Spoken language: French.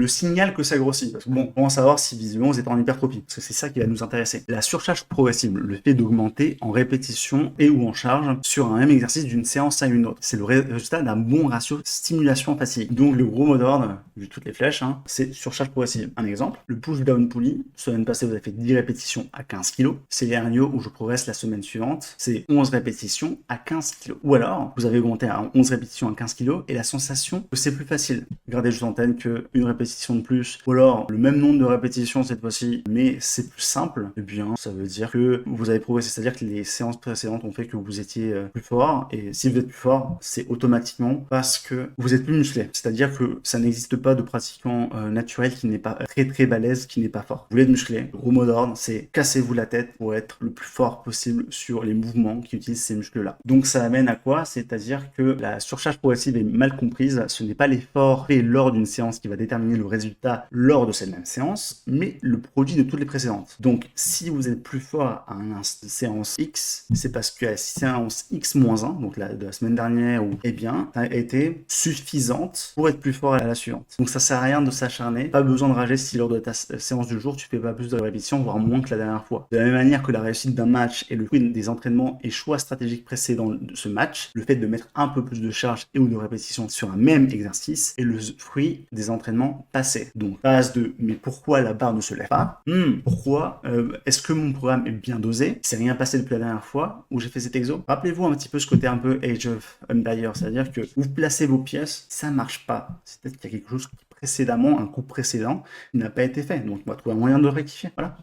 le signal que ça grossit. Parce que bon, on va savoir si visiblement vous êtes en hypertrophie, parce que c'est ça qui va nous intéresser. La surcharge progressive, le fait d'augmenter en répétition et ou en charge sur un même exercice d'une séance à une autre. C'est le résultat d'un bon ratio stimulation-fatigue. Donc le gros mot d'ordre, vu toutes les flèches, c'est surcharge progressive. Un exemple, le push-down pulley, semaine passée vous avez fait 10 répétitions à 15 kg. C'est les hernios où je progresse la semaine suivante, c'est 11 répétitions à 15 kg. Ou alors, vous avez augmenté à 11 répétitions à 15 kg et la sensation que c'est plus facile. Gardez juste en tête qu'une répétition de plus, ou alors le même nombre de répétitions cette fois-ci, mais c'est plus simple, eh bien ça veut dire que vous avez progressé, c'est-à-dire que les séances précédentes ont fait que vous étiez plus fort, et si vous êtes plus fort, c'est automatiquement parce que vous êtes plus musclé. C'est-à-dire que ça n'existe pas de pratiquant naturel qui n'est pas très balèze, qui n'est pas fort. Vous voulez être musclé, le gros mot d'ordre, c'est cassez-vous la tête pour être le plus fort possible sur les mouvements qui utilisent ces muscles-là. Donc ça amène à quoi? C'est-à-dire que la surcharge progressive est mal comprise, ce n'est pas l'effort fait lors d'une séance qui va déterminer le résultat lors de cette même séance, mais le produit de toutes les précédentes. Donc si vous êtes plus fort à une séance X, c'est parce que la séance X-1, donc de la semaine dernière, eh bien, a été suffisante pour être plus fort à la suivante. Donc ça sert à rien de s'acharner, pas besoin de rager si lors de ta séance du jour, tu fais pas plus de répétitions, voire moins que la dernière fois. De la même manière que la réussite d'un match est le fruit des entraînements et choix stratégiques précédents de ce match, le fait de mettre un peu plus de charge et ou de répétitions sur un même exercice est le fruit des entraînements passés. Donc, phase de mais pourquoi la barre ne se lève pas? Pourquoi est-ce que mon programme est bien dosé? Il s'est rien passé depuis la dernière fois où j'ai fait cet exo. Rappelez-vous un petit peu ce côté un peu Age of Empires, c'est-à-dire que vous placez vos pièces, ça marche pas. C'est peut-être qu'il y a quelque chose qui précédemment, un coup précédent, n'a pas été fait. Donc on va trouver un moyen de rectifier. Voilà.